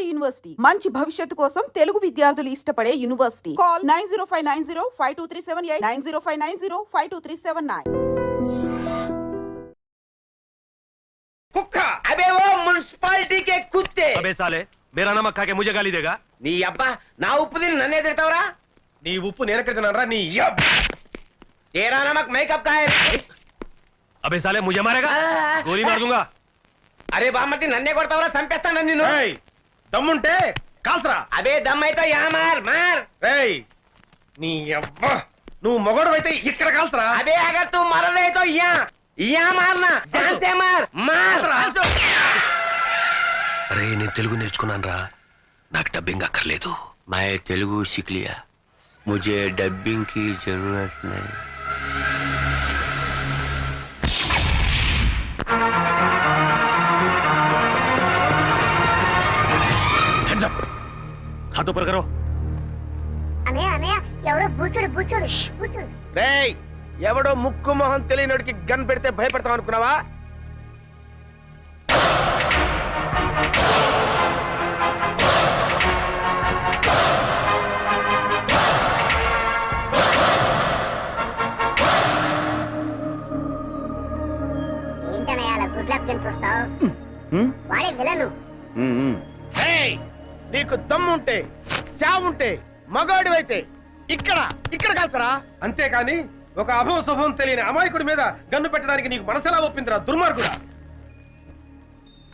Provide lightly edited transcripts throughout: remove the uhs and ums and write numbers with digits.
Palnadu university మంచి భవిష్యత్తు కోసం తెలుగు విద్యార్థులు ఇష్టపడే యూనివర్సిటీ. కాల్ 9059052378 9059052379. कुक्का अबे वो म्युनिसिपालिटी के कुत्ते अबे साले मेरा नमक खा के मुझे गाली देगा नी अब्बा ना उप्पु दिन नन्ने तिड़तावरा नी उप्पु నేను ఎక్కడ తిన్నానరా నీ యబ్ तेरा नमक मैं कब खाए अबे साले मुझे मारेगा गोली मार दूंगा अरे बामटी नन्ने కొడతావరా చంపేస్తాను నిన్ను ఏయ్ దమ్ముంటే కాల్సరా అబే దమ్ అయితే యా మార్ మార్ ఏయ్ నీ అబ్బా నువ్వు మొగడువైతే ఇక్కడ కాల్సరా अबे अगर तू मर रहे तो यहां मारना जान से मार मार अरे నేను తెలుగు నేర్చుకున్నానురా నాకు డబ్బింగ్ అక్కర్లేదు मैं तेलुगु सीख लिया मुझे डबिंग की जरूरत नहीं हैंड्स अप हाथ ऊपर करो అన్నయ్య అన్నయ్య ఎవరో బూచోడు బూచోడు బూచోడు రేయ్ ఎవడో ముక్కు మొహం తెలియనోడికి గన్ పెడితే భయపడతాం అనుకున్నావా ఏంటన్నయ్య అలా గుడ్లాప్ గన్ చూస్తావు వాడే విలను రేయ్ నీకు దమ్ముంటే చావుంటే మగాడివైతే ఇక్కడ ఇక్కడ కాల్చరా అంతేకాని ఒక అభవ శుభం తెలియని అమాయకుడి మీద గన్ను పెట్టడానికి నీకు మనసెలా ఒప్పిందిరా దుర్మార్గుడా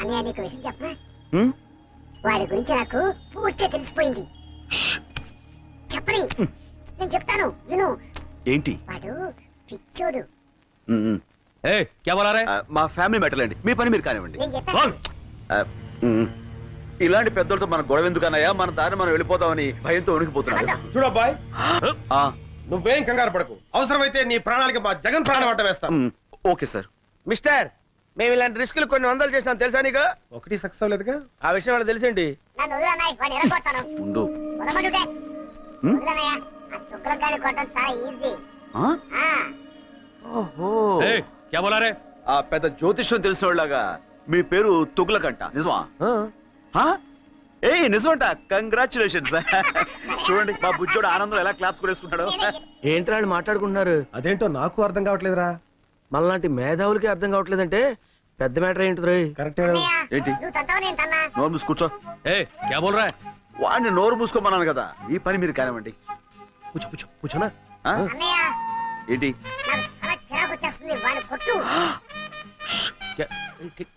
అన్నయ్య నీకు విషయం చెప్పనా వాడి గురించి నాకు పూర్తిగా తెలిసిపోయింది చెప్పని నేను చెప్తాను విను ఏంటి వాడు పిచ్చోడు ఏ క్యా బోలా రే మా ఫ్యామిలీ మ్యాటర్ అండి మీ పని మీరు కానివ్వండి నేను చెప్పాను ఇలాంటి పెద్దలతో మన గొడవ ఎందుకన్నాయా మన దారి మనం వెళ్ళిపోతామని భయంతో ఉనికిపోతున్నాడు చూడబ్బాయ్ నువ్వేం కంగారు పడకు అవసరమైతే నీ ప్రాణాలకి మా జగన్ ప్రాణం అడ్డ వేస్తాం ఓకే సార్ మిస్టర్ మేము ఇలాంటి రిస్కులు కొన్ని వందలు చేసినాం తెలుసా నీకు ఒకటి సక్సెస్ అవ్వలేదుగా ఆ విషయం వాళ్ళకి తెలిసేంటి నన్ను వదిలు అన్నయ్య వాడిని ఎరగొడతాను ఉండు వదలమంటుంటే వదిలన్నయ్య ఆ చుక్కలకు గాని కొట్టడం చాలా ఈజీ ఓహో ఏ క్యా బోలా రే ఆ పెద్ద జ్యోతిష్యం తెలిసిన వాళ్ళగా మీ పేరు తుగులకంట నిజమా ఏ నిజమంట కంగ్రాచులేషన్స్ చూడండి మా బుజ్జోడు ఆనందం ఎలా క్లాప్స్ కొనేసుకుంటాడు ఏంటి వాళ్ళు మాట్లాడుకుంటున్నారు అదేంటో నాకు అర్థం కావట్లేదురా మనలాంటి మేధావులకి అర్థం కావట్లేదంటే పెద్ద మ్యాటర్ ఏంటి కరెక్ట్ ఏంటి నువ్వు తంతావు నేను తన్నా నోరు మూసి కూర్చో ఏ క్యా బోల్ రా వాడిని నోరు మూసుకోమన్నాను కదా ఈ పని మీరు కానివ్వండి కూర్చోనా అన్నయ్య ఏంటి నాకు చాలా చిరాకు వచ్చేస్తుంది వాడిని కొట్టు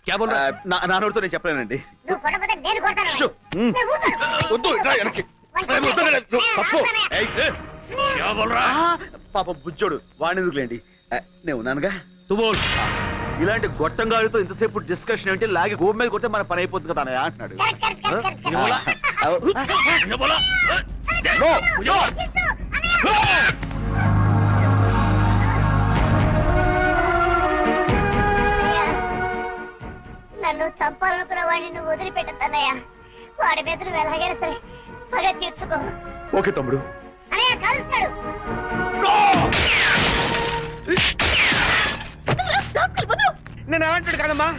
క్యా బోల్ రా నా నోరుతో నేను చెప్పలేనండి నువ్వు కొట్టకపోతే నేను కొడతాను షూ. నేను ఊరుకోను. వద్దు ఇట్రా వెనక్కి. వాడిని కొట్టు. తప్పు. ఏయ్ క్యా బోల్ రా పాప బుజ్జోడు వాడిని ఎందుకులేండి నేను ఉన్నానుగా తు బోల్ ఇలాంటి గొట్టంగాడితో ఇంతసేపు డిస్కషన్ ఏంటి లాగి గోపు మీద కొడితే మన పని అయిపోతుంది కదా అన్నయ్య అంటున్నాడు కరెక్ట్, కరెక్ట్, కరెక్ట్, కరెక్ట్. ఇది బోలా ఇది బోలా నో, నో. చిచ్చు, అన్నయ్య. నన్ను చంపాలనుకున్న వాడిని నువ్వు వదిలిపెట్టద్దన్నయ్య వాడి మీద నువ్వు ఎలాగైనా సరే పగ తీర్చుకో ఓకే తమ్ముడు అన్నయ్య కలుస్తాడు నేను అంటాడు కదమ్మా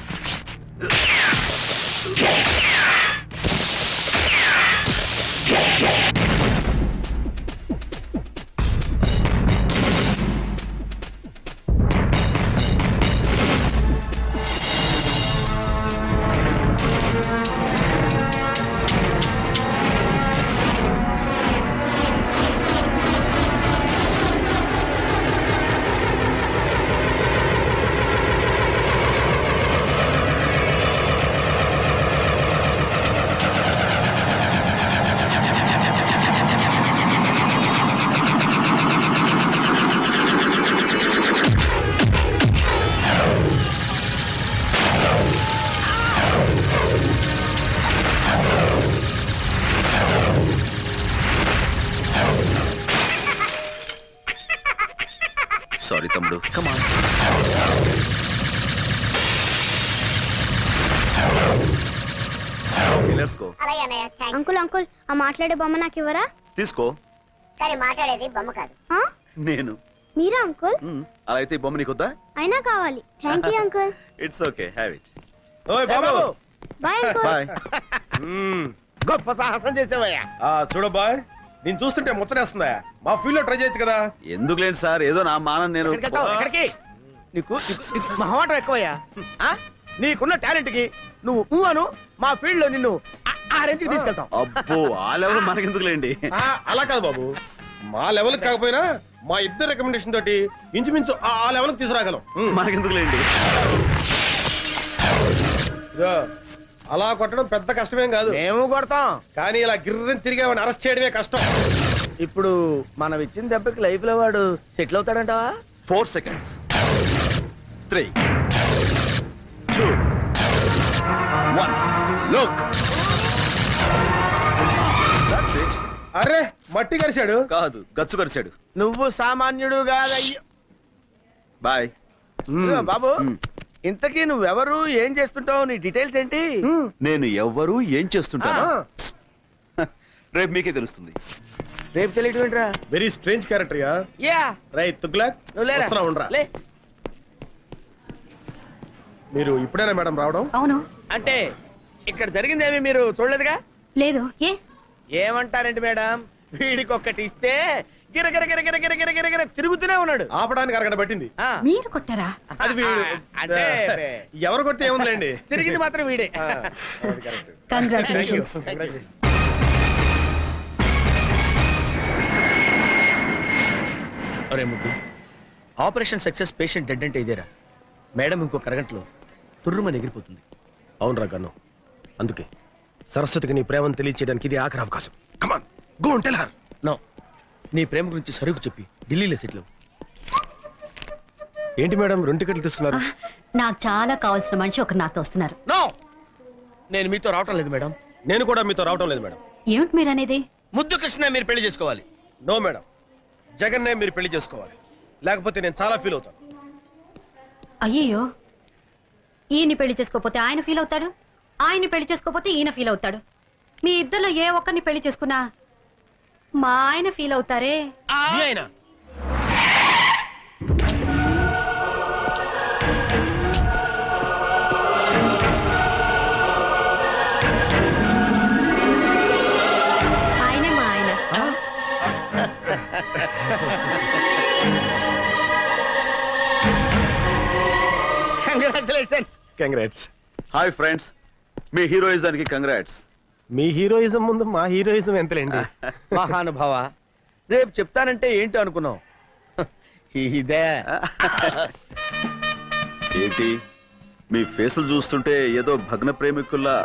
సారీ తమ్ముడు కమా అలాగే అన్నయ్య అంకుల్ అంకుల్ ఆ మాట్లాడే బొమ్మ నాకు ఇవ్వరా తీసుకో కానీ మాట్లాడేది బొమ్మ కాదు నేను మీరా అంకుల్ అలా అయితే ఈ బొమ్మ నీకొద్దా అయినా కావాలి thank you uncle it's okay have it ఓయ్ బాబు బాయ్ అంకుల్ బాయ్ గొప్ప సాహసం చేసావయ్యా. చూడు బాయ్, నేను చూస్తుంటే ముచ్చటేస్తుందా? మా ఫీల్డ్ లో ట్రై చేయొచ్చు కదా. ఎందుకులేండి సార్, ఏదో నా మానం నేను. ఎక్కడికి నీకు మహమాటం ఎక్కువయ్యా. నీకున్న టాలెంట్ కి నువ్వు అను, మా ఫీల్డ్ లో నిన్ను ఆ రేంజ్కి తీసుకెళ్తాం. అబ్బో ఆ లెవెల్ మనకెందుకులేండి. అలా కాదు బాబు, మా లెవెల్ కాకపోయినా మా ఇద్దరు రికమెండేషన్ తోటి ఇంచుమించు ఆ లెవెల్ తీసుకురాగలం. మనకెందుకులేండి. ఇదో, అలా కొట్టడం పెద్ద కష్టమేం కాదు. మేము కొడతాం. కానీ ఇలా గిర్రని తిరిగి అరెస్ట్ చేయడమే కష్టం. ఇప్పుడు మనం ఇచ్చిన దెబ్బకి లైఫ్ లో వాడు settle అవుతాడంటావా? 4 seconds. 3, 2, 1. Look. That's it. అరే మట్టి కరిశాడు. కాదు, గచ్చు కరిచాడు. నువ్వు సామాన్యుడు కాదయ్యో. బాయ్. బాబు, ఇంతకీ నువ్వెవరు, ఏం చేస్తుంటావు, నీ డీటెయిల్స్ ఏంటి? నేను ఎవ్వరు ఏం చేస్తుంటాను రేపు మీకే తెలుస్తుంది. రేపు తెలియటం ఏంట్రా? Very strange character yeah. Yeah right Tughlaq, నువ్వు లేరా? వస్తున్నా, ఉండరా. లే. మీరు ఇప్పుడేనా మేడం రావడం? అవును. అంటే ఇక్కడ జరిగిందేమి మీరు చూడలేదుగా? లేదు. ఏమంటారండి మేడం, వీడికి ఒక్కటి ఇస్తే గిరగిర గిరగిర గిరగిర గిరగిర తిరుగుతూనే ఉన్నాడు. ఆపడానికి అరగడ పట్టింది. ఆ, మీరు కొట్టారా? అది వీడు. అంటే ఎవరు కొడితే ఏముందిలేండి, తిరిగింది మాత్రం వీడే. కంగ్రాచులేషన్స్. అరే ముద్దు, ఆపరేషన్ సక్సెస్, పేషెంట్ డెడ్ అంటే ఇదేరా? మేడం ఇంకొక అరగంటలో తుర్రుమని ఎగిరిపోతుంది. అవునరా గన్ను, అందుకే సరస్వతికి నీ ప్రేమను తెలియచేయడానికి ఇది ఆఖరి అవకాశం. Come on go and tell her. No, నీ ప్రేమ గురించి సరుకు చెప్పి ఢిల్లీలో సెటిల్ అవ్వు. ఏంటి మేడం 2 టికెట్లు తీసుకున్నారు? నాకు చాలా కావాల్సిన మనిషి ఒకరు నాతో వస్తున్నారు. నో, నేను మీతో రావటం లేదు మేడం. నేను కూడా మీతో రావటం లేదు మేడం. ఏమిటి మీరు అనేది? ముద్దు కృష్ణ మీరు పెళ్లి చేసుకోవాలి. నో మేడం, జగన్నే మీరు పెళ్లి చేసుకోవాలి, లేకపోతే నేను చాలా ఫీల్ అవుతాను. అయ్యయ్యో, ఈయన్ని పెళ్లి చేసుకోపోతే ఆయన ఫీల్ అవుతాడు, ఆయన్ని పెళ్లి చేసుకోపోతే ఈయన ఫీల్ అవుతాడు. మీ ఇద్దరిలో ఏ ఒక్కరిని పెళ్లి చేసుకున్నా మా ఆయన ఫీల్ అవుతారే. మీ ఆయన ఆయనే మా ఆయన. కంగ్రాచులేషన్స్. కంగ్రాట్స్. హాయ్ ఫ్రెండ్స్, మీ హీరోయిజానికి కంగ్రాట్స్. మీ హీరోయిజం ముందు మా హీరోయిజం ఎంతలేండి. మహానుభావ, రేపు చెప్తానంటే ఏంటో అనుకున్నావు. ఇదే ఏంటి మీ ఫేసులు చూస్తుంటే ఏదో భగ్న ప్రేమికుల్లా,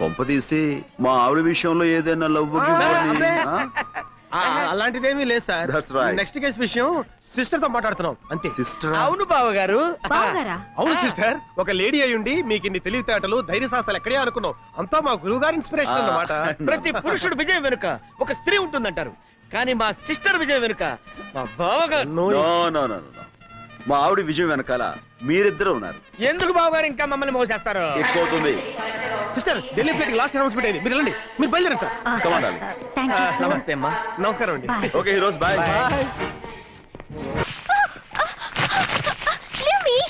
కొంపదీసి మా ఆవిడ విషయంలో ఏదైనా లవ్ అలాంటిదేమీ లేదు sir. That's right. Next case విషయం సిస్టర్ తో మాట్లాడుతున్నాం అంతే. సిస్టర్? అవును బావగారు. బావగారా? అవును సిస్టర్, ఒక లేడీ అయ్యుండి మీకు ఇన్ని తెలివితేటలు ధైర్య సాహసాలు ఎక్కడే అనుకున్నాం. అంతా మా గురువు గారి ఇన్స్పిరేషన్ అన్నమాట. ప్రతి పురుషుడు విజయం వెనుక ఒక స్త్రీ ఉంటుందంటారు, కానీ మా సిస్టర్ విజయం వెనుక మా బావగారు. నో నో నో నో, మా ఆవిడ విజయం వెనకాల మీరిద్దరు ఉన్నారు. ఎందుకు బావగారు ఇంకా మమ్మల్ని మోసేస్తారు? ఎక్కువవుతుంది. Sister, Delhi flight last announcement అయింది, మీరు వెళ్ళండి. మీరు బయలుదేరండి sir. Come on, darling. Thank you so much. నమస్తే అమ్మా. నమస్కారం అండి. Bye. Okay heroes, bye.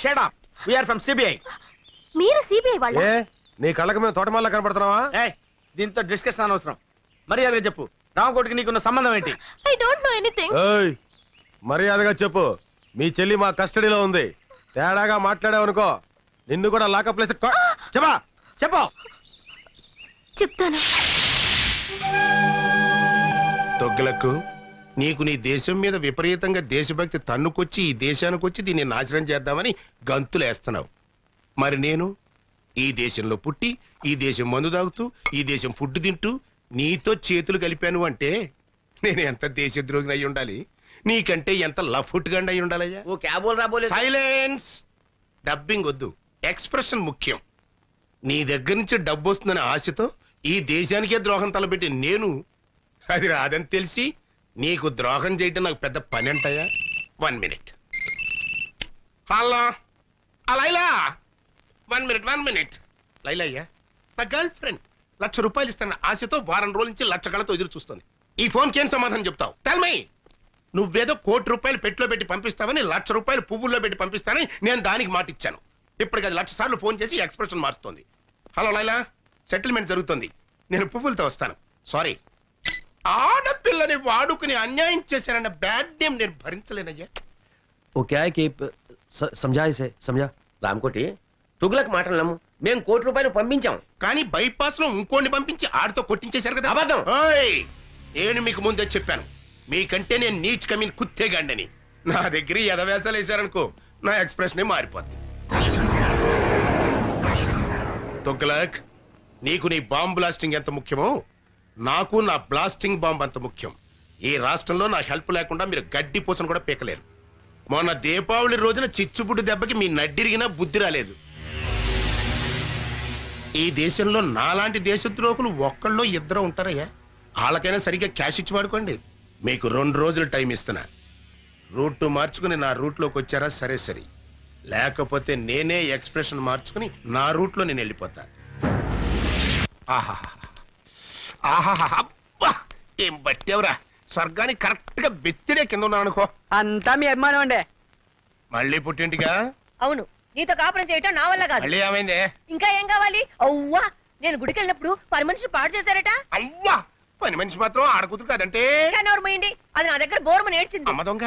Shut up. We are from CBI. మీరు సిబిఐ వాళ్ళ? ఏ నీ కళ్ళకి మేము తోటమాల కనపడుతున్నావా? ఏయ్, దీంతో డిస్కషన్ అనవసరం. మర్యాదగా చెప్పు, రామకోటికి నీకున్న సంబంధం ఏంటి? I don't know anything. ఏయ్, మర్యాదగా చెప్పు. మీ చెల్లి మా కస్టడీలో ఉంది. తేడాగా మాట్లాడావనుకో నిన్ను కూడా లాకప్ ప్లేస్. చెప్పా చెప్పు. చెప్తాను. తొగ్గులకు నీకు నీ దేశం మీద విపరీతంగా దేశభక్తి తన్నుకొచ్చి ఈ దేశానికి వచ్చి దీన్ని నాశనం చేద్దామని గంతులేస్తున్నావు. మరి నేను ఈ దేశంలో పుట్టి ఈ దేశం మందు తాగుతూ ఈ దేశం ఫుడ్ తింటూ నీతో చేతులు కలిపాను అంటే నేను ఎంత దేశద్రోహిని అయి ఉండాలి, నీకంటే ఎంత లఫుట్గా అయి ఉండాలయ్యా. ఓ క్యాబోల్ రాబోలే. సైలెన్స్. డబ్బింగ్ వద్దు, ఎక్స్ప్రెషన్ ముఖ్యం. నీ దగ్గర నుంచి డబ్బు వస్తుందనే ఆశతో ఈ దేశానికే ద్రోహం తలపెట్టి నేను అది రాదని తెలిసి నీకు ద్రోహం చేయటం నాకు పెద్ద పని అంటాయా? 1 minute. Hello Laila, 1 minute. లైలయ్యా, నా గర్ల్ ఫ్రెండ్ ₹1,00,000 ఇస్తాను ఆశతో వారం రోజుల నుంచి లక్ష కళతో ఎదురు చూస్తుంది. ఈ ఫోన్కి ఏం సమాధానం చెప్తావు? Tell me. నువ్వేదో ₹1,00,00,000 పెట్టులో పెట్టి పంపిస్తావని ₹1,00,000 పువ్వుల్లో పెట్టి పంపిస్తానని నేను దానికి మాట ఇచ్చాను. ఇప్పటికి అది 1,00,000 సార్లు ఫోన్ చేసి ఎక్స్ప్రెషన్ మారుస్తుంది. హలో లైలా, సెటిల్మెంట్ జరుగుతుంది. నేను పువ్వులతో వస్తాను. సారీ, ఆడపిల్లని వాడుకుని అన్యాయం చేశారన్న బ్యాడ్ నేమ్ నేను భరించలేనయ్యా. वो क्या है कि समझा इसे समझा రామకోటి తుగులకు మాటలు నమ్ము. మేము ₹1,00,00,000 పంపించాం. కానీ బైపాస్ లో ఇంకోని పంపించి ఆడితో కొట్టించేశారు కదా. అబద్ధం. ఓయ్, నేను మీకు ముందే చెప్పాను, మీకంటే నేను నీచ్ కమీన్ కుత్తేగాండని. నా దగ్గర ఎదవేసాలు వేశారనుకో, నా ఎక్స్ప్రెషన్ మారిపోద్ది. తుగ్లక్, నీకు నీ బాంబ్ బ్లాస్టింగ్ ఎంత ముఖ్యమో నాకు నా బ్లాస్టింగ్ బాంబ్ అంత ముఖ్యం. ఈ రాష్ట్రంలో నా హెల్ప్ లేకుండా మీరు గడ్డి పూసను కూడా పీకలేరు. మొన్న దీపావళి రోజున చిచ్చుబుడ్డు దెబ్బకి మీ నడ్డిరిగినా బుద్ధి రాలేదు. ఈ దేశంలో నాలాంటి దేశద్రోహులు ఒక్కళ్ళో ఇద్దరు ఉంటారయ్యా. వాళ్ళకైనా సరిగ్గా క్యాష్ ఇచ్చి వాడుకోండి. మీకు 2 రోజులు టైం ఇస్తున్నా. రూట్ మార్చుకుని నా రూట్లోకి వచ్చారా సరే సరే, లేకపోతే నేనే ఎక్స్ప్రెషన్ మార్చుకుని నా రూట్లో నేను వెళ్ళిపోతా. అబ్బా, ఏం బట్టేవరా, స్వర్గానికి కరెక్ట్ గా బెత్తిరే కింద ఉన్నాను అనుకో. అంతా మీ అభిమానం అండి. మళ్ళీ పుట్టింటిగా? అవును, నీతో కాపురం చేయటం నా వల్ల కాదు. మళ్ళీ ఏమైంది? ఇంకా ఏం కావాలి? అవ్వా, నేను గుడికి వెళ్ళినప్పుడు పని మనిషిని పాడు చేశారట. అవ్వా, పని మనిషి మాత్రం ఆడకూతురు కాదంటే. ఎవరు పోయింది? అది నా దగ్గర బోర్మని ఏడ్చింది. అమ్మ దొంగ,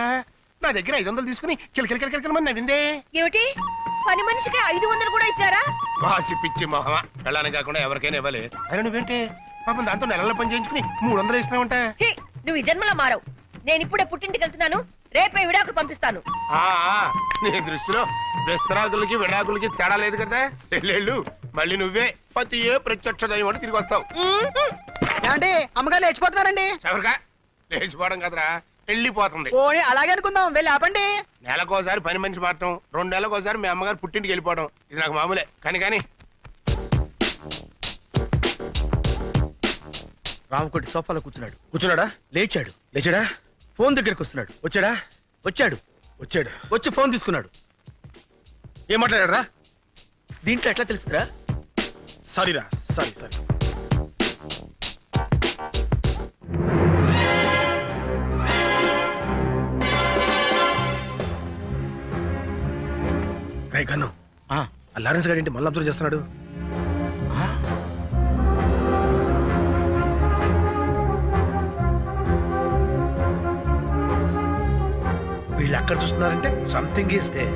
నా దగ్గర 500 తీసుకుని కిలకిల మంది నవ్విందే. ఏమిటి, పని మనిషికి 500 కూడా ఇచ్చారా? వాసి పిచ్చి మొహమా, వెళ్ళాలని కాకుండా ఎవరికైనా ఇవ్వాలి. అయినా నువ్వేంటి పాపం దాంతో నెలల పని చేయించుకుని 300 ఇస్తున్నావుంటా? ఛీ, నువ్వు ఈ జన్మలో మారవు. నేను ఇప్పుడే పుట్టింటికి వెళ్తున్నాను, రేపే విడాకులు పంపిస్తాను. నీ దృష్టిలో విస్తరాకులకి విడాకులకి తేడా లేదు కదా. వెళ్ళు, మళ్ళీ నువ్వే పతియే ప్రత్యక్ష దైవం అని తిరిగి వస్తావు. ఏమండి, అమ్మగారు లేచిపోతున్నారండి. ఎవరిగా లేచిపోవడం కదరా, వెళ్ళిపోతుంది. ఓని అలాగే అనుకుందాం, వెళ్ళి ఆపండి. నెలకోసారి పని మనిషి మారటం, 2 నెలలకోసారి మీ అమ్మగారు పుట్టింటికి వెళ్ళిపోవడం, ఇది నాకు మామూలే. కానీ రామకోటి సోఫాలో కూర్చున్నాడా? లేచాడా? ఫోన్ దగ్గరికి వస్తున్నాడు. వచ్చాడు. వచ్చి ఫోన్ తీసుకున్నాడు. ఏం మాట్లాడారా? దీంట్లో ఎట్లా తెలుస్తుందా? సారీరా, సారీ. రై కన్ను, ఆ లారెన్స్ గారి ఇంటి మళ్ళీ అబ్జర్వ్ చేస్తున్నాడు. వీళ్ళు అక్కడ చూస్తున్నారంటే సంథింగ్ ఈస్ దేర్.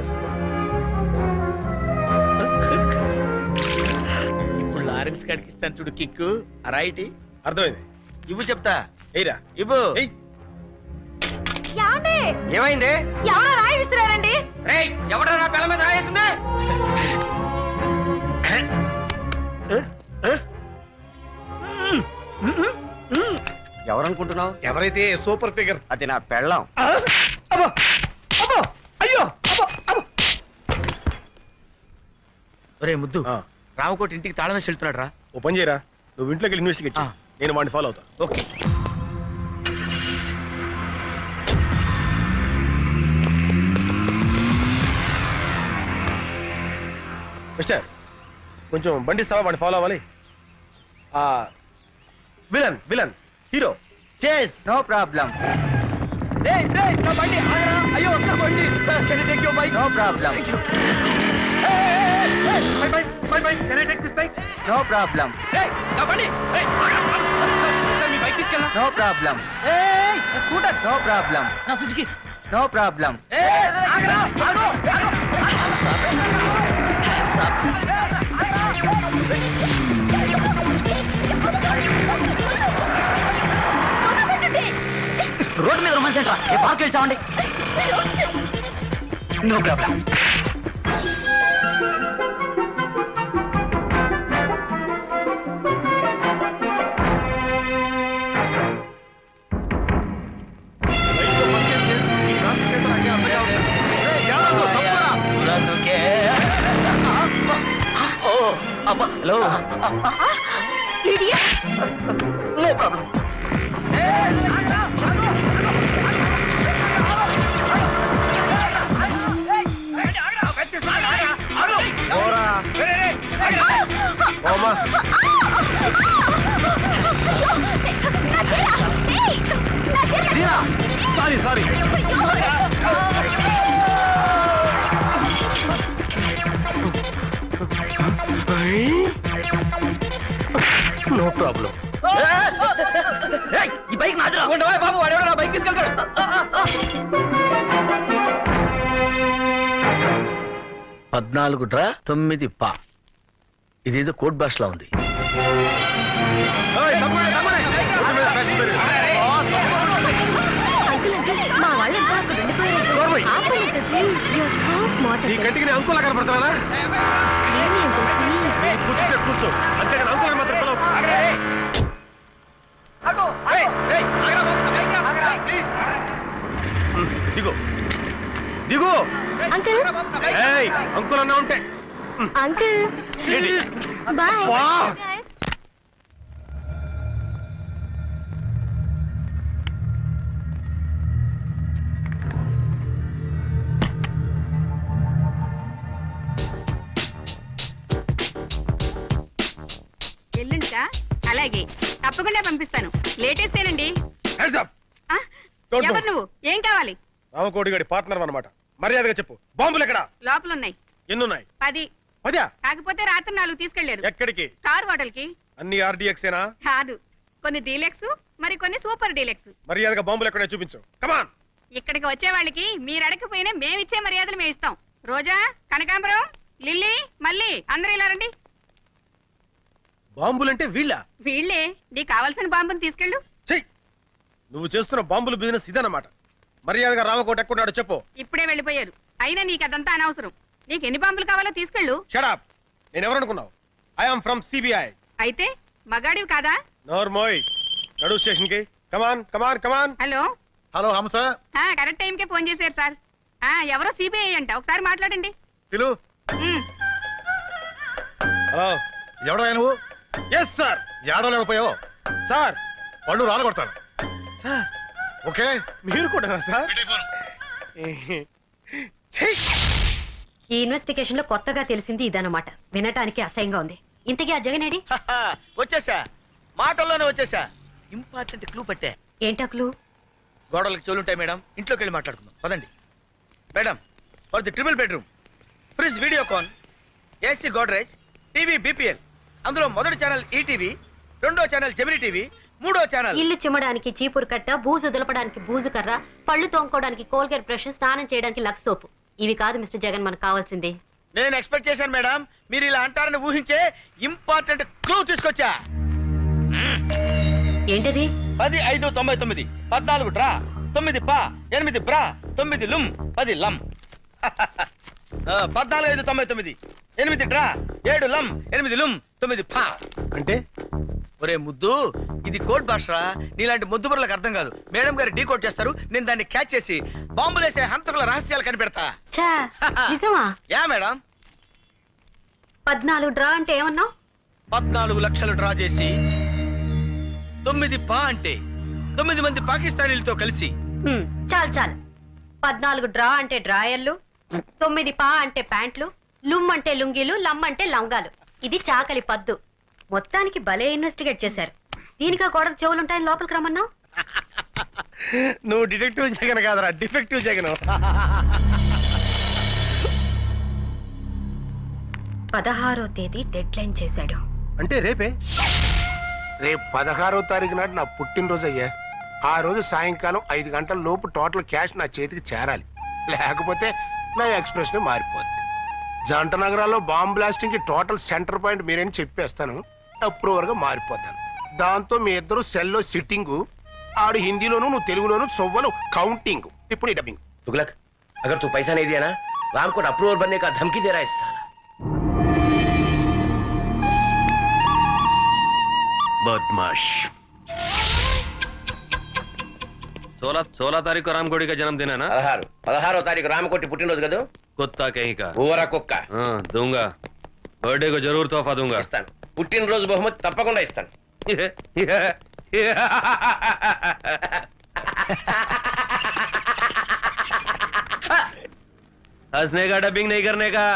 ఇప్పుడు లారెన్స్ గారికి ఇస్తాను చూడు కిక్కు. రైట్, అర్థమైంది. ఇవ్వు చెప్తా. ఎయిరా, ఇవ్వు. ఏమైంది? ఎవరో రాయి విసిరారండి. ఎవడా నా పిల్ల మీద రాయేసింది? ఎవరనుకుంటున్నావు? ఎవరైతే సూపర్ ఫిగర్ అది నా పెళ్ళాం. అయ్యో, ఒరే ముద్దు, రామకోటి ఇంటికి తాళం వేసి వెళ్తున్నాడు రా. ఓ పని చేయరా, నువ్వు ఇంట్లోకి వెళ్ళి ఇన్వెస్టిగేట్ చెయ్. నేను వాడిని ఫాలో అవుతా. ఓకే. మిస్టర్, కొంచెం బండి ఇస్తావా? వాడిని ఫాలో అవ్వాలి. విలన్ హీరో చేస్. No problem. నా బండి ఆగరా. అయ్యో, నా బండి. Sir, can I take your bike? No problem. Thank you. My bike. Can I take this bike? No problem. నా బండి. Sir, మీ బైక్ తీసుకెళ్ళా. No problem. నా స్కూటర్. No problem. నా సుజుకి. No problem. ఆగరా. రోడ్డు మీద రొమాన్స్ ఏంట్రా? ఏ పార్క్ వెళ్ళామండి. No problem. Hello, no problem. Sorry. No problem. Problem. ఈ బైక్ నాది బాబు, వాడెవడో నా బైక్ తీసుకెళ్తాడు. 14 డ్రా 9 పా. ఇదేదో కోడ్ భాషలా ఉంది. మా వాళ్ళు ఇంకా అక్కడ ఉండిపోయారు. ఆపండి, please. You're so smart. నీ కంటికి నేను అంకులా కనపడతానా? కూర్చుంటే కూర్చో, అంతేగాని అంకులకు మాత్రం పిలవకు. దిగు దిగు. అంకుల్, ఏయ్, అంకుల్ అన్నా ఉంటే అంకుల్, ఏంటి? బాయ్. వా! ఎల్లుంటా? అలాగే, తప్పకుండా పంపిస్తాను. లేటెస్ట్ ఏనండి. Hands up. ఆ? Don't ఎవరు move. నువ్వు? ఏం కావాలి? రామకోటి గడి పార్ట్నర్ అన్నమాట. మర్యాదగా చెప్పు, బాంబులు ఎక్కడ? లోపల ఉన్నాయి. ఎన్నున్నాయి? 10. 10? కాకపోతే రాత్రి 4 తీసుకెళ్లారు. ఎక్కడికి? స్టార్ హోటల్ కి. అన్ని ఆర్డీఎక్సేనా? కాదు, కొన్ని డీలక్స్, మరి కొన్ని సూపర్ డీలక్స్. మర్యాదగా బాంబులు ఎక్కడే చూపించు. కమాన్. ఇక్కడికి వచ్చే వాళ్ళకి మీరు అడగకపోయినా మేమిచ్చే మర్యాదలు మేము ఇస్తాం. రోజా, కనకాంబరం, లిల్లీ, మళ్ళీ అందరూ ఇలా రండి. బాంబులంటే వీళ్ళ? వీళ్ళే. నీకు కావాల్సిన బాంబుని తీసుకెళ్ళు. చెయ్, నువ్వు చేస్తున్న బాంబులు బిజినెస్ ఇదన్నమాట. మర్యాదగా రామకోట ఎక్కడున్నాడో చెప్పు. ఇప్పుడే వెళ్ళిపోయారు. అయినా నీకు అదంతా అనవసరం. నీకు ఎన్ని బాంబులు కావాలో తీసుకెళ్ళు. షడప్. నేను ఎవరనుకున్నావు? I'm from CBI. అయితే మగాడివి కాదా? నోర్మోయ్, నడు స్టేషన్ కి. Come on come on come on. Hello. Hello Hamsa. Correct టైంకే ఫోన్ చేశారు సార్. ఎవరో సిబిఐ అంట, ఒకసారి మాట్లాడండి. పిలు. ఉమ్. హలో, ఎవడా నువ్వు? Yes sir. ఏడవలేకపోయావు సార్, పళ్ళు రాలగొడతాను సార్. ఓకే, మీరు కూడా సార్. ఈ ఇన్వెస్టిగేషన్ లో కొత్తగా తెలిసింది ఇదన్నమాట. వినటానికి అసహ్యంగా ఉంది. ఇంతకీ ఆ జగనేడి? వచ్చేసా, మాటల్లోనే వచ్చేసా. ఇంపార్టెంట్ క్లూ పట్టే. ఏంటక్లు? గోడలకు చెవులుంటాయి మేడం, ఇంట్లోకి వెళ్ళి మాట్లాడుకుందాం పదండి. Madam, for the triple bedroom, fridge, Videocon, AC Godrej, TV BPL. అందులో మొదటి ఛానల్ ఈటీవీ, రెండో ఛానల్ జెమిని టీవీ, మూడో ఛానల్. ఇల్లు చిమ్మడానికి చీపురు కట్ట, బూజు దులపడానికి బూజు కర్ర, పళ్ళు తోముకోవడానికి కోల్గేట్ బ్రష్, స్నానం చేయడానికి లక్స్ సోపు. ఇవి కాదు మిస్టర్ జగన్ మనకు కావాల్సింది. నేను ఎక్స్పెక్ట్ చేశాను మేడం, మీరు ఇలా అంటారని ఊహించే ఇంపార్టెంట్ క్లూ తీసుకొచ్చా. ఏంటది? 10, 5, 99, 14 డ్రా, 9 పా, 8 బ్రా, 9 లుమ్, 10 లమ్. 14, 5, 99, 8 డ్రా, 7 లమ్, 8 లుమ్, 9 పా. అంటే ఒరే ముద్దు, ఇది కోడ్ భాషరా. నీలాంటి ముద్దు బుర్రలకు అర్థం కాదు. మేడం గారు డీ కోడ్ చేస్తారు, నేను దాన్ని క్యాచ్ చేసి బాంబులేసే హంతకుల రహస్యాలు కనిపెడతా. ఛా, నిజమా? Yeah madam. 14 డ్రా అంటే ఏమన్నావు? 14 లక్షలు డ్రా చేసి 9 పా అంటే 9 మంది పాకిస్తానీలతో కలిసి. చాలు చాలు. 14 డ్రా అంటే డ్రాయర్లు, 9 పా అంటే ప్యాంట్లు, లుమ్ అంటే లుంగీలు, లమ్ అంటే లంగాలు. ఇది చాకలి పద్దు. మొత్తానికి భలే ఇన్వెస్టిగేట్ చేశారు. దీనికా గోడకు చెవులుంటాయని లోపలికి రమ్మన్నావు? నువ్వు డిటెక్టివ్ జగన్ కాదరా, డిఫెక్టివ్ జగన్. 16వ తేదీ డెడ్ లైన్ చేశాడు. అంటే రేపే? రేపు 16వ తారీఖు నాడు నా పుట్టినరోజు అయ్యా. ఆ రోజు సాయంకాలం 5 గంటల లోపు టోటల్ క్యాష్ నా చేతికి చేరాలి. లేకపోతే నా ఎక్స్ప్రెషన్ మారిపోద్ది. జంట నగరాల్లో బాంబ్ బ్లాస్టింగ్ కి టోటల్ సెంటర్ పాయింట్ మీరేని చెప్పేస్తాను. అప్రూవర్ గా మారిపోతాను. దాంతో మీ ఇద్దరు సెల్లో సిట్టింగు, ఆడు హిందీలోను నువ్వు తెలుగులోను సొవ్వలు కౌంటింగ్. ఇప్పుడు ఈ డబ్బింగ్. तुगलक, अगर तू पैसा नहीं दिया ना, राम को अप्रूवर बनने का धमकी दे रहा है इस साला. बदमाश. 16 तारीख को रामकोटी का जन्मदिन है ना? 16వ తారీఖు రామకోటి పుట్టినరోజు కదా. कुत्ता कहीं का. ఊర కుక్క. हाँ, दूंगा. बर्थडे को जरूर तोहफा दूंगा. ఇస్తాను. పుట్టినరోజు బహుమతి తప్పకుండా ఇస్తాను. हंसने का, डबिंग नहीं करने का.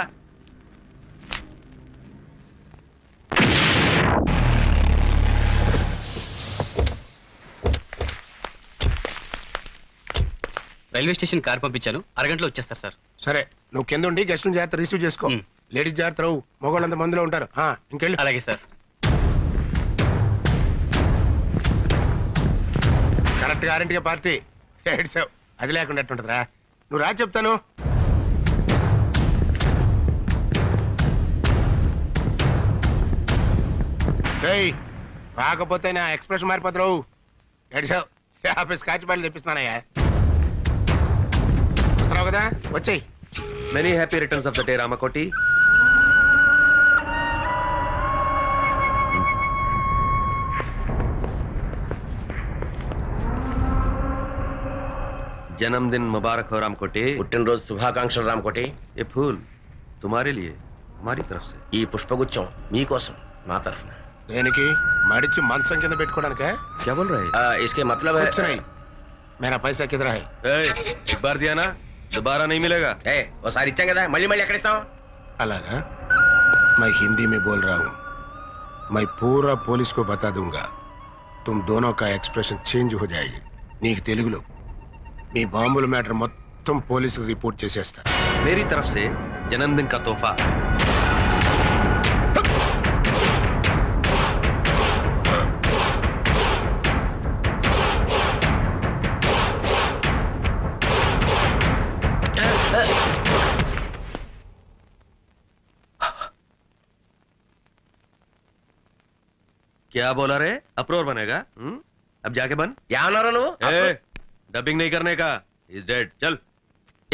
రైల్వే స్టేషన్ కార్ పంపించాను, అరగంటలో వచ్చేస్తారు సార్. సరే, నువ్వు కింద ఉండి గెస్ట్లను జాగ్రత్త రిసీవ్ చేసుకో. లేడీస్ జాగ్రత్త రావు, మగవాళ్ళంత మందిలో ఉంటారు. ఇంకెళ్ళి. అలాగే సార్. అత్తగారింటికి పార్టీ ఏడ్చావు, అది లేకుండా ఎట్టుంటదిరా. నువ్వు రా చెప్తాను. రేయ్, రాకపోతే నా ఎక్స్ప్రెషన్ మారిపోతావు. ఏడ్చావు, ఆఫీస్ కాచి బయలు తెప్పిస్తున్నానయ్యా. వస్తున్నావు కదా, వచ్చేయ్. Many happy returns of the day Ramakoti. जन्मदिन मुबारक हो रामकोटी. పుట్టినరోజు శుభాకాంక్షలు రామకోటి. ये फूल तुम्हारे लिए हमारी तरफ से. ఈ పుష్పగుచ్చం మీకోసం మా తరఫున. దేనికి? మడిచి మంచం కింద పెట్టుకోవడానికే? क्या बोल रहे हैं? इसके मतलब है कुछ नहीं, मेरा पैसा किधर है? एक बार दिया ना, दोबारा नहीं मिलेगा. ఓసారి ఇచ్చాం కదా, మళ్ళీ మళ్ళీ ఎక్కడ ఇస్తాం? అలాగా? मैं हिंदी में बोल रहा हूँ. मैं पूरा पुलिस को बता दूंगा. तुम दोनों का एक्सप्रेशन चेंज हो जाएगी. నీకు తెలుగులో మీ బాంబుల మ్యాటర్ మొత్తం పోలీసుకు రిపోర్ట్ చేసేస్తా. मेरी तरफ से जन्मदिन का तोहफा. क्या बोला रे? अप्रोर बनेगा? अब जाके बन. ఏమన్నారో నువ్వు? डबिंग नहीं करने का. Is dead. चल.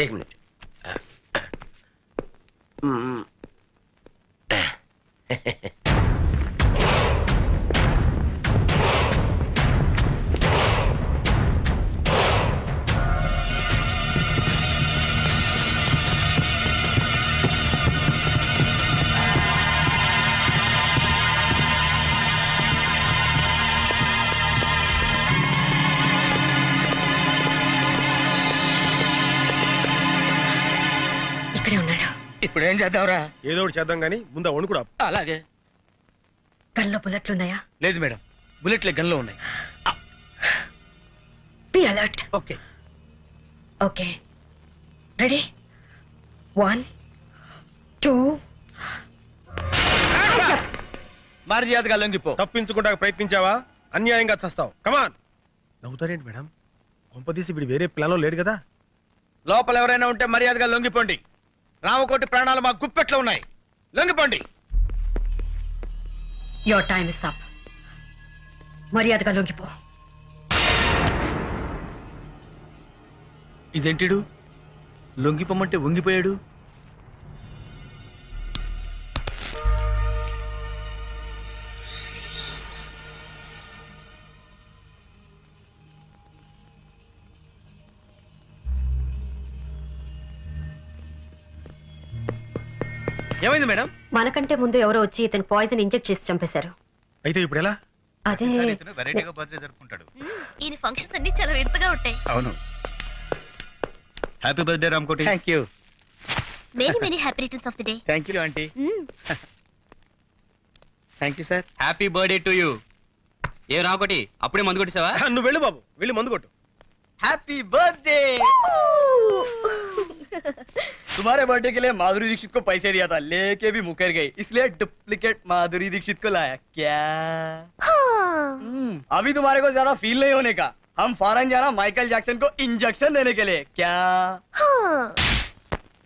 एक मिनट. ఇక్కడే ఉన్నాడు. ఇప్పుడు ఏం చేద్దాంరా? ఏదో ఒకటి చేద్దాం కానీ ముందు వణుకుడా. అలాగే. గన్లో బుల్లెట్లున్నాయా? లేదు మేడం, బుల్లెట్లే గన్లో ఉన్నాయి. Be alert. Okay. Okay, ready? 1 2. మర్యాదగా లొంగిపో. తప్పించుకుంటా ప్రయత్నించావా? అన్యాయంగా చస్తావు. కమాన్. నవ్వుతారేంటి మేడం? కొంపదీసి వీడు వేరే ప్లాన్ లో లేడు కదా? లోపల ఎవరైనా ఉంటే మర్యాదగా లొంగిపోండి. రామకోటి ప్రాణాలు మా గుప్పెట్లో ఉన్నాయి. లొంగిపోండి. Your time is up. మర్యాదగా లొంగిపో. ఇదేంటిడు లొంగిపోమంటే వంగిపోయాడు? ఏమైంది మేడం? మనకంటే ముందు ఎవరో వచ్చి ఇతను పాయిజన్ ఇంజెక్ట్ చేసి చంపేశారు. అయితే ఇప్పుడు ఎలా? అదే వెరైటీగా బర్త్డే జరుపుకుంటాడు. ఈయన ఫంక్షన్స్ అన్ని చాలా వింతగా ఉంటాయి. అవును. Happy birthday Ramakoti. Thank you. Many happy returns of the day. Thank you aunty. Thank you sir. Happy birthday to you. ఏ రామకోటి, అప్పుడే మందు కొట్టేసావా? నువ్వు వెళ్ళు బాబు, వెళ్ళి మందు కొట్టు. Happy birthday. तुम्हारे बर्थडे के लिए माधुरी दीक्षित को पैसे दिया था, लेके भी मुकर गई, इसलिए डुप्लीकेट माधुरी दीक्षित को लाया। क्या अभी तुम्हारे को ज्यादा फील नहीं होने का, हम फॉरेन जाना माइकल जैक्सन को इंजेक्शन देने के लिए। क्या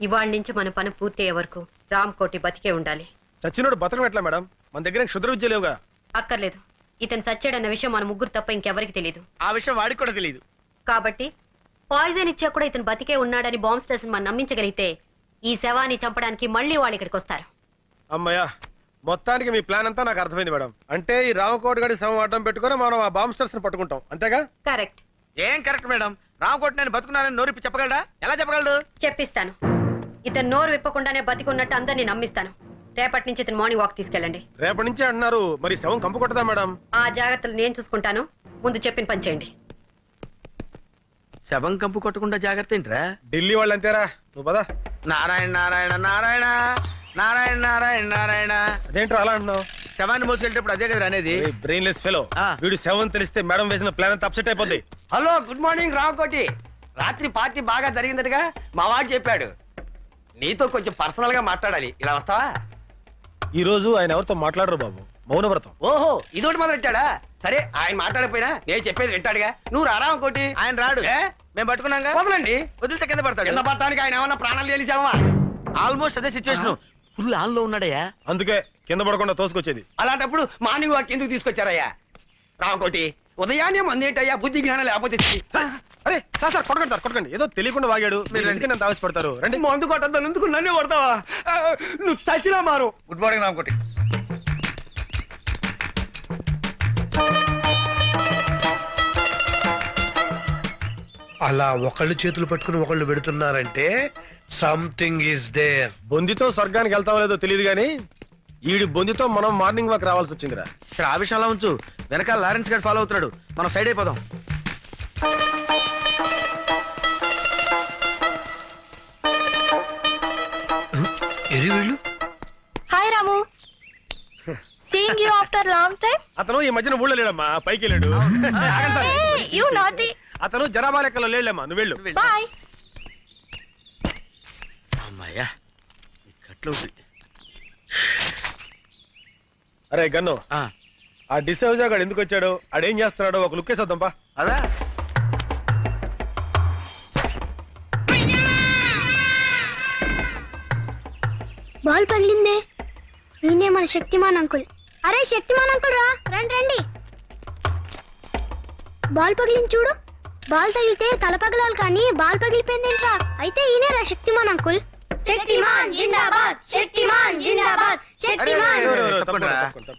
ఇవాళ నుంచి మన పని పూర్తి అయ్యే వరకు రామ్ కోటి బతికే ఉండాలి. చచ్చినోడు బతకం ఎట్లా మేడం? మన దగ్గర క్షుద్ర విద్య లేవుగా. అక్కర్లేదు, ఇతను సచ్చాడన్న విషయం మన ముగ్గురు తప్ప ఇంకెవరికి తెలియదు. ఆ విషయం వాడికి కూడా తెలియదు. కాబట్టి పాయిజన్ ఇచ్చా కూడా ఇతను బతికే ఉన్నాడని బాంబ్ స్టేషన్ మనం నమ్మించగలిగితే ఈ శవాన్ని చంపడానికి మళ్ళీ వాళ్ళు ఇక్కడికి వస్తారు. అమ్మయ్యా, మొత్తానికి మీ ప్లాన్ అంతా నాకు అర్థమైంది మేడం. అంటే ఈ రామకోటి గడి శవం అడ్డం పెట్టుకుని మనం ఆ బాంబ్ స్టర్స్ పట్టుకుంటాం, అంతేగా? కరెక్ట్. ఏం కరెక్ట్ మేడం? రామకోటి నేను బతుకున్నానని నోరిప్పి చెప్పగలడా? ఎలా చెప్పగలడు? చెప్పిస్తాను. ఇతను నోరు విప్పకుండానే బతికున్నట్టు అందరినీ నమ్మిస్తాను. రేపటి నుంచి ఇతను మార్నింగ్ వాక్ తీసుకెళ్ళండి. రేపటి నుంచి అంటున్నారు, మరి శవం కంపు కొట్టదా మేడం? ఆ జాగ్రత్తలు నేను చూసుకుంటాను, ముందు చెప్పిన పని చేయండి. శవం కంపు కొట్టకుండా జాగ్రత్త ఏంట్రా? ఢిల్లీ వాళ్ళు అంతేరా, నువ్వు పదా. నారాయణ నారాయణ నారాయణ నారాయణ నారాయణ నారాయణ. అదేంటో అలా అంటున్నావు? శవాన్ని మోసుకెళ్ళేటప్పుడు అదే కదా అనేది. Brainless fellow. వీడు శవం తెలిస్తే మేడం వేసిన ప్లాన్ అంతా అప్సెట్ అయిపోద్ది. Hello, good morning Ramakoti. రాత్రి పార్టీ బాగా జరిగిందటగా మా వాడు చెప్పాడు. నీతో కొంచెం పర్సనల్ గా మాట్లాడాలి, ఇలా వస్తావా? ఈ రోజు ఆయన ఎవరితో మాట్లాడరు బాబు, మౌనవ్రతం. ఓహో, ఇదోటి మొదలెట్టాడా? సరే ఆయన మాట్లాడకపోయినా నేను చెప్పేది వింటాడుగా నువ్వు రారా ఇంకోటి. ఆయన రాడు ఏ? మేము పట్టుకున్నాగా వదలండి. వదిలితే కింద కింద పడతాడు పడటానికి ఆయన ఏమన్నా ప్రాణాలు తెలిసావా? ఆల్మోస్ట్ అదే సిచ్యువేషన్ ఫుల్ ఆన్ లో ఉన్నాడయ్యా. అందుకే కింద పడకుండా తోసుకొచ్చేది. అలాంటప్పుడు మార్నింగ్ వాక్ ఎందుకు తీసుకొచ్చారయ్యా? రామకోటి ఉదయాన్నే మందేంటయ్యా బుద్ధి జ్ఞానం లేకపోతే అరే సార్ సార్ కొట్టకండి సార్ కొట్టకండి. ఏదో తెలియకుండా వాగాడు. మీరు ఎందుకని అంత ఆవేశపడతారు? రండి. మందు కొట్టద్దాను ఎందుకు నన్నే కొడతావా? నువ్వు చచ్చినా మారు. Good morning Ramakoti. అలా ఒకళ్ళు చేతులు పట్టుకుని ఒకళ్ళు పెడుతున్నారంటే సంథింగ్ ఈస్ దేర్. బొందితో స్వర్గానికి వెళ్తామో లేదో తెలియదు కానీ ఈడి బొందితో మనం మార్నింగ్ వాక్ రావాల్సి వచ్చిందిరా. సరే ఆ విషయంలో ఉంచు, వెనకాల లారెన్స్ గారు ఫాలో అవుతున్నాడు, మనం సైడ్ అయిపోదాం. ఎరి వీళ్ళు hi Ramu, seeing you after long time. అతను ఈ మధ్యన ఊళ్ళో లేడమ్మా, పైకి వెళ్ళాడు. You naughty. అతను జనాభా లెక్కలో లేడమ్మా, నువ్వు వెళ్ళు. బాయ్. అమ్మాయ్యా కట్లు. అరే గన్ను, ఆ డిసౌజా గాడు ఎందుకు వచ్చాడు, ఆడేం చేస్తున్నాడో ఒక లుక్ వేసేద్దాంపా. అదా బాల్ పగిలిందే. ఈయనే మన శక్తిమాన్ అంకుల్. అరే శక్తిమాన్ అంకుల్ రా, రండి రండి. బాల్ పగిలింది చూడు. బాల్ తగిలితే తల పగలాలి కానీ బాల్ పగిలిపోయిందేంట్రా? అయితే ఈయనే రా శక్తిమాన్ అంకుల్. శక్తిమాన్ జిందాబాద్, శక్తిమాన్ జిందాబాద్, శక్తిమాన్. తప్పకుండా, తప్పకుండా.